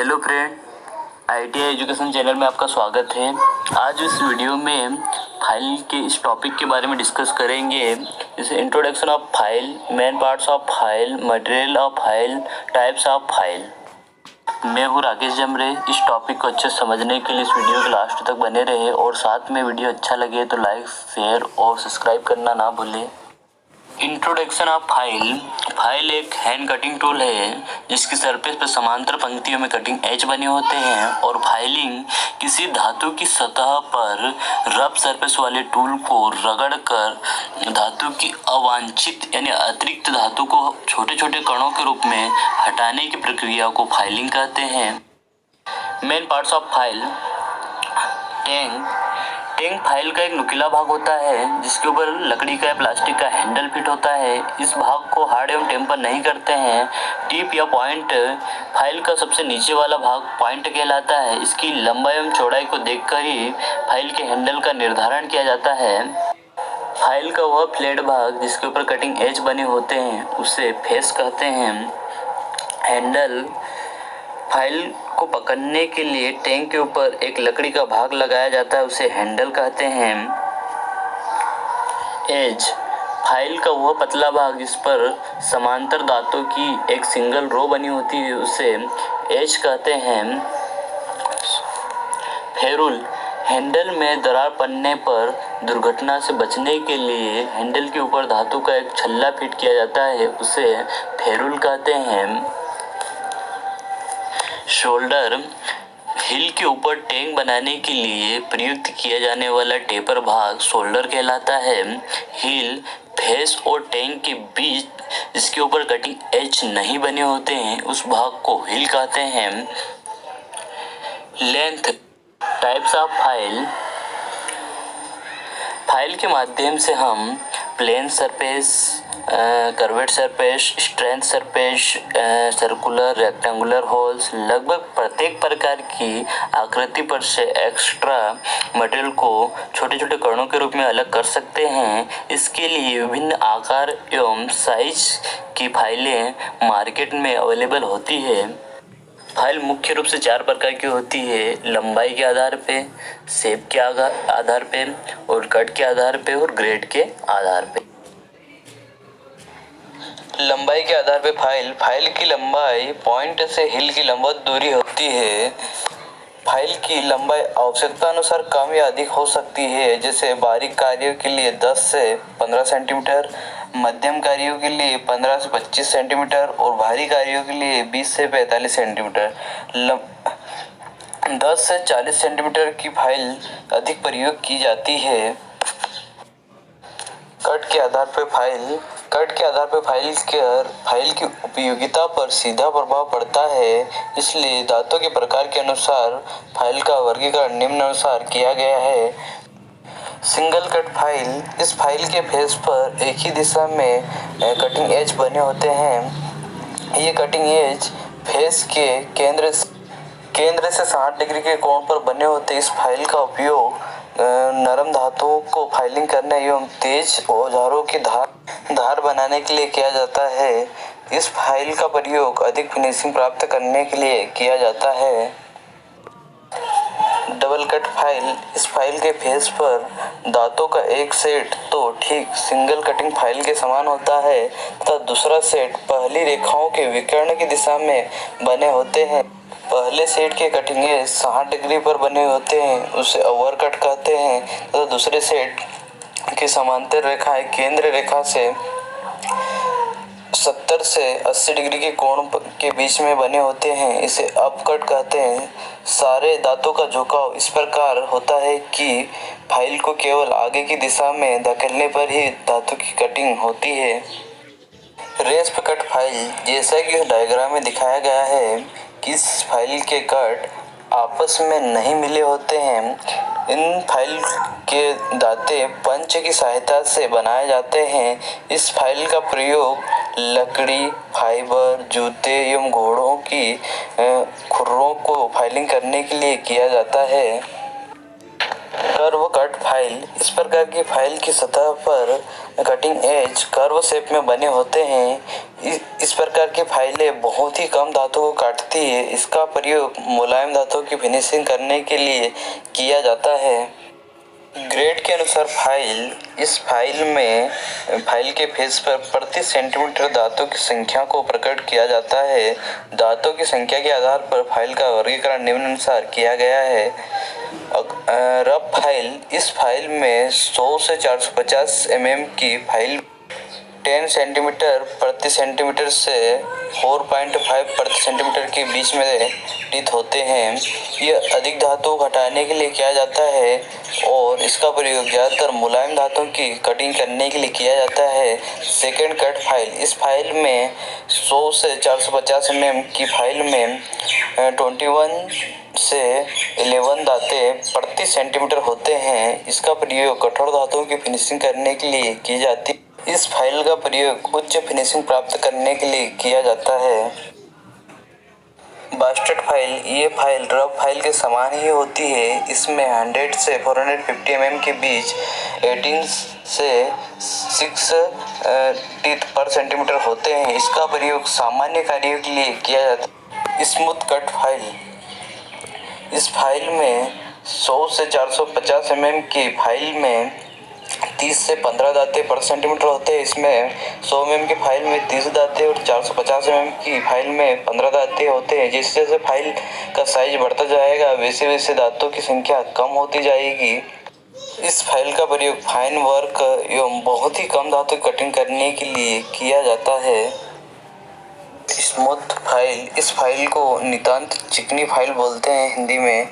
Hello friend, ITI education channel में आपका स्वागत है। आज इस वीडियो में फाइल के इस टॉपिक के बारे में डिस्कस करेंगे, जैसे introduction of file, main parts of file, material of file, types of file. मैं हूँ राकेश जमरे। इस टॉपिक को अच्छे से समझने के लिए इस वीडियो के लास्ट तक बने रहे और साथ में वीडियो अच्छा लगे तो लाइक, शेयर और सब्सक्राइब करना ना भूलें। Introduction of file. फाइल एक हैंड कटिंग टूल है जिसकी सरफेस पर समांतर पंक्तियों में कटिंग एज बने होते हैं और फाइलिंग किसी धातु की सतह पर रफ सरफेस वाले टूल को रगड़कर धातु की अवांछित यानी अतिरिक्त धातु को छोटे छोटे कणों के रूप में हटाने की प्रक्रिया को फाइलिंग कहते हैं। Main parts of file. Tank file का एक नुकीला भाग होता है जिसके ऊपर लकड़ी का या प्लास्टिक का हैंडल फिट होता है। इस भाग को हार्ड एवं टेम्पर नहीं करते हैं। टिप या पॉइंट। फाइल का सबसे नीचे वाला भाग पॉइंट कहलाता है। इसकी लंबाई एवं चौड़ाई को देखकर ही फाइल के हैंडल का निर्धारण किया जाता है। फाइल का वह फ्लैट भाग जिसके ऊपर कटिंग एज बने होते हैं उसे फेस कहते हैं। हैंडल। फाइल को पकड़ने के लिए टैंक के ऊपर एक लकड़ी का भाग लगाया जाता है, उसे हैंडल कहते हैं। एज। फाइल का वह पतला भाग जिस पर समांतर दांतों की एक सिंगल रो बनी होती है उसे एज कहते हैं। फेरुल। हैंडल में दरार पड़ने पर दुर्घटना से बचने के लिए हैंडल के ऊपर धातु का एक छल्ला फिट किया जाता है, उसे फेरुल कहते हैं। शोल्डर। हिल के ऊपर टैंक बनाने के लिए प्रयुक्त किया जाने वाला टेपर भाग शोल्डर कहलाता है। हिल, फेस और टैंक के बीच जिसके ऊपर कटिंग एज नहीं बने होते हैं उस भाग को हिल कहते हैं। Length. Types of file. File के माध्यम से हम plane surface, curved surface, strength surface, circular, rectangular holes, लगभग प्रत्येक प्रकार की आकृति पर से एक्स्ट्रा मटेरियल को छोटे छोटे कणों के रूप में अलग कर सकते हैं। इसके लिए विभिन्न आकार एवं साइज की फाइलें मार्केट में अवेलेबल होती है। फाइल मुख्य रूप से 4 प्रकार की होती है, लंबाई के आधार पे, शेप के आधार पे और कट के आधार पे और ग्रेड के आधार पे। लंबाई के आधार पे फाइल की लंबाई पॉइंट से हिल की लंबवत दूरी होती है। फाइल की लंबाई आवश्यकता अनुसार कम या अधिक हो सकती है, जैसे बारीक कार्यों के लिए 10 से 15 सेंटीमीटर, मध्यम कार्यों के लिए 15 से 25 सेंटीमीटर और भारी कार्यों के लिए 20 से 45 सेंटीमीटर। 10 से 40 सेंटीमीटर की फाइल अधिक प्रयोग की जाती है। कट के आधार पर फाइल की उपयोगिता पर सीधा प्रभाव पड़ता है, इसलिए दांतों के प्रकार के अनुसार फाइल का वर्गीकरण निम्नानुसार किया गया है। Single cut file. इस फाइल के फेस पर एक ही दिशा में कटिंग एज बने होते हैं। ये कटिंग एज फेस के केंद्र से 60 डिग्री के कोण पर बने होते। इस फाइल का उपयोग नरम धातुओं को फाइलिंग करने एवं तेज औजारों की धार बनाने के लिए किया जाता है। इस फाइल का प्रयोग अधिक फिनिशिंग प्राप्त करने के लिए किया जाता है। Double cut file. इस फाइल के फेस पर दांतों का एक सेट तो ठीक सिंगल कटिंग फाइल के समान होता है तथा दूसरा सेट पहली रेखाओं के विकर्ण की दिशा में बने होते हैं। पहले सेट के कटिंग एज 60 डिग्री पर बने होते हैं, उसे ओवर कट कहते हैं तथा दूसरे सेट की समांतर रेखाएं केंद्र रेखा से 70 से 80 डिग्री के कोण के बीच में बने होते हैं, इसे अप कट कहते हैं। सारे दांतों का झुकाव इस प्रकार होता है कि फाइल को केवल आगे की दिशा में धकेलने पर ही धातु की कटिंग होती है। रेस्प कट फाइल। जैसा कि इस डायग्राम में दिखाया गया है कि इस फाइल के कट आपस में नहीं मिले होते हैं। इन फाइल के दांते पंच की सहायता से बनाए जाते हैं। इस फाइल का प्रयोग लकड़ी, फाइबर, जूते एवं घोड़ों की खुरों को फाइलिंग करने के लिए किया जाता है। कर्व कट फाइल इस प्रकार की फाइल की सतह पर कटिंग एज कर्व शेप में बने होते हैं। इस प्रकार की फाइलें बहुत ही कम धातु को काटती है। इसका प्रयोग मुलायम धातु की फिनिशिंग करने के लिए किया जाता है। ग्रेड के अनुसार इस फाइल में फाइल के फेस पर प्रति सेंटीमीटर धातु की संख्या को प्रकट किया जाता है। धातु की संख्या के आधार पर फाइल का वर्गीकरण निम्नानुसार किया गया है। रफ फाइल इस फाइल में 100 से 450 की फाइल 10 सेंटीमीटर प्रति सेंटीमीटर से 4.5 प्रति सेंटीमीटर के बीच में स्थित होते हैं। यह अधिक धातु को हटाने के लिए किया जाता है और इसका प्रयोग ज़्यादातर मुलायम धातु की कटिंग करने के लिए किया जाता है। सेकेंड कट फाइल इस फाइल में 100 से 450 की फाइल में 21 से 11 दांते प्रति सेंटीमीटर होते हैं। इसका प्रयोग कठोर धातुओं की फिनिशिंग करने के लिए की जाती है। इस फाइल का प्रयोग उच्च फिनिशिंग प्राप्त करने के लिए किया जाता है। बास्टेड फाइल ये फाइल रफ फाइल के समान ही होती है। इसमें 100 से 450 के बीच 18 से 6 टीथ पर सेंटीमीटर होते हैं। इसका प्रयोग सामान्य कार्यों के लिए किया जाता है। स्मूथ कट फाइल इस फाइल में 100 से 450 की फाइल में 30 से 15 दांते पर सेंटीमीटर होते हैं। इसमें 100 की फाइल में 30 दांते और 450 की फाइल में 15 दांते होते हैं। जैसे जैसे फाइल का साइज बढ़ता जाएगा वैसे वैसे दांतों की संख्या कम होती जाएगी। इस फाइल का प्रयोग फाइन वर्क एवं बहुत ही कम धातु की कटिंग करने के लिए किया जाता है। स्मूथ फाइल इस फाइल को नितांत चिकनी फाइल बोलते हैं हिंदी में।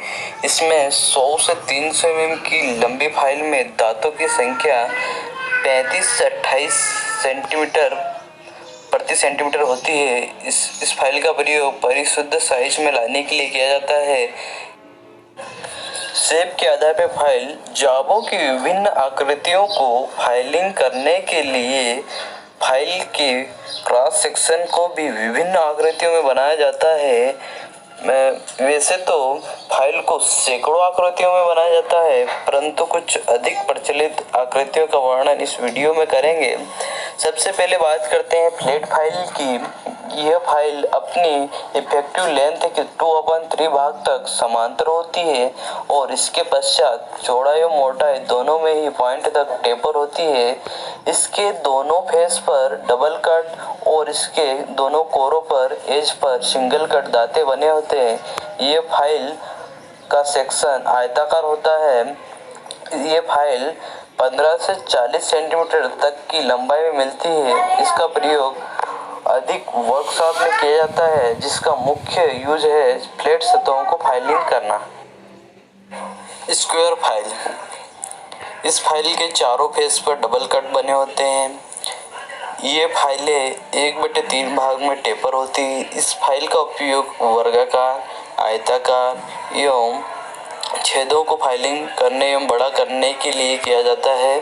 इसमें 100 से 300 की लंबी फाइल में दांतों की संख्या 35 से 28 सेंटीमीटर प्रति सेंटीमीटर होती है। इस फाइल का प्रयोग परिशुद्ध साइज में लाने के लिए किया जाता है। शेप के आधार पर फाइल जॉबों की विभिन्न आकृतियों को फाइलिंग करने के लिए फाइल के क्रॉस सेक्शन को भी विभिन्न आकृतियों में बनाया जाता है। वैसे तो फाइल को सैकड़ों आकृतियों में बनाया जाता है, परंतु कुछ अधिक प्रचलित आकृतियों का वर्णन इस वीडियो में करेंगे। सबसे पहले बात करते हैं फ्लैट फाइल की। यह फाइल अपनी इफेक्टिव लेंथ के 2/3 भाग तक समांतर होती है और इसके पश्चात चौड़ाई और मोटाई दोनों में ही पॉइंट तक टेपर होती है। इसके दोनों फेस पर डबल कट और इसके दोनों कोरों पर एज पर सिंगल कट दांते बने होते हैं। ये फाइल का सेक्शन आयताकार होता है। ये फाइल 15 से 40 सेंटीमीटर तक की लंबाई में मिलती है। इसका प्रयोग अधिक वर्कशॉप में किया जाता है, जिसका मुख्य यूज है फ्लैट सतहों को फाइलिंग करना। स्क्वायर फाइल इस फाइल के चारों फेस पर डबल कट बने होते हैं। ये फाइलें 1/3 भाग में टेपर होती है। इस फाइल का उपयोग वर्गाकार, आयताकार एवं छेदों को फाइलिंग करने एवं बड़ा करने के लिए किया जाता है।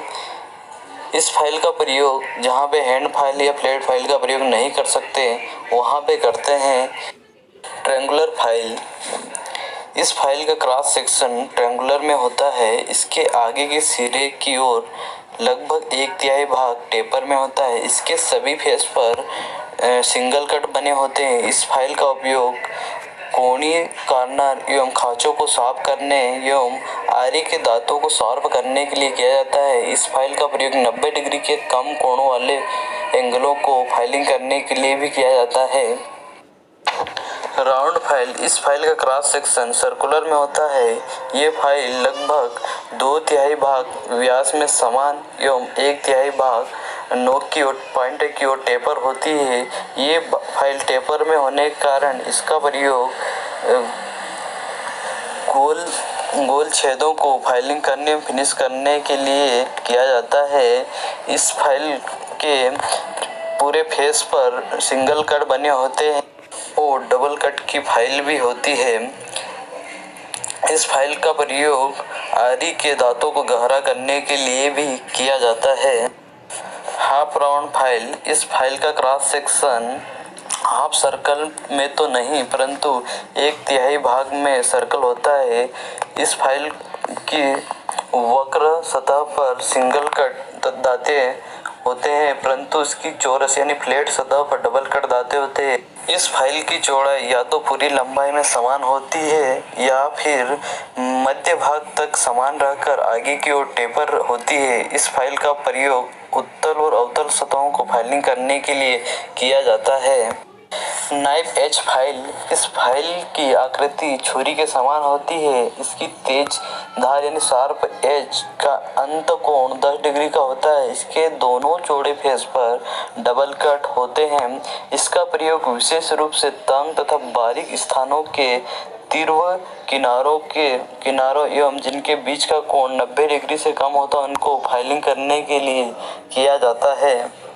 इस फाइल का प्रयोग जहाँ पे हैंड फाइल या फ्लैट फाइल का प्रयोग नहीं कर सकते वहाँ पे करते हैं। ट्रायंगुलर फाइल इस फाइल का क्रॉस सेक्शन ट्रायंगुलर में होता है। इसके आगे के सिरे की ओर लगभग 1/3 भाग टेपर में होता है। इसके सभी फेस पर सिंगल कट बने होते हैं। इस फाइल का उपयोग कोणीय कॉर्नर एवं खांचों को साफ करने एवं आरी के दांतों को शार्प करने के लिए किया जाता है। इस फाइल का प्रयोग 90 डिग्री के कम कोणों वाले एंगलों को फाइलिंग करने के लिए भी किया जाता है। राउंड फाइल इस फाइल का क्रॉस सेक्शन सर्कुलर में होता है। ये फाइल लगभग 2/3 भाग व्यास में समान एवं 1/3 भाग नोक की ओर पॉइंट की ओर टेपर होती है। ये फाइल टेपर में होने के कारण इसका प्रयोग गोल छेदों को फाइलिंग करने में फिनिश करने के लिए किया जाता है। इस फाइल के पूरे फेस पर सिंगल कट बने होते हैं और डबल कट की फाइल भी होती है। इस फाइल का प्रयोग आरी के दांतों को गहरा करने के लिए भी किया जाता है। हाफ राउंड फाइल इस फाइल का क्रॉस सेक्शन हाफ सर्कल में तो नहीं परंतु 1/3 भाग में सर्कल होता है। इस फाइल की वक्र सतह पर सिंगल कट दांते होते हैं, परंतु इसकी चौरस यानी फ्लैट सतह पर डबल कट दांते होते हैं। इस फाइल की चौड़ाई या तो पूरी लंबाई में समान होती है या फिर मध्य भाग तक समान रहकर आगे की ओर टेपर होती है। इस फाइल का प्रयोग उत्तल और अवतल सतहों को फाइलिंग करने के लिए किया जाता है। नाइफ एज फाइल, इस फाइल की आकृति छुरी के समान होती है। इसकी तेज धार यानी शार्प एज का अंत कोण 10 डिग्री का होता है। इसके दोनों चौड़े फेस पर डबल कट होते हैं। इसका प्रयोग विशेष रूप से तंग तथा बारीक स्थानों के तीव्र किनारों एवं जिनके बीच का कोण 90 डिग्री से कम होता है उनको फाइलिंग करने के लिए किया जाता है।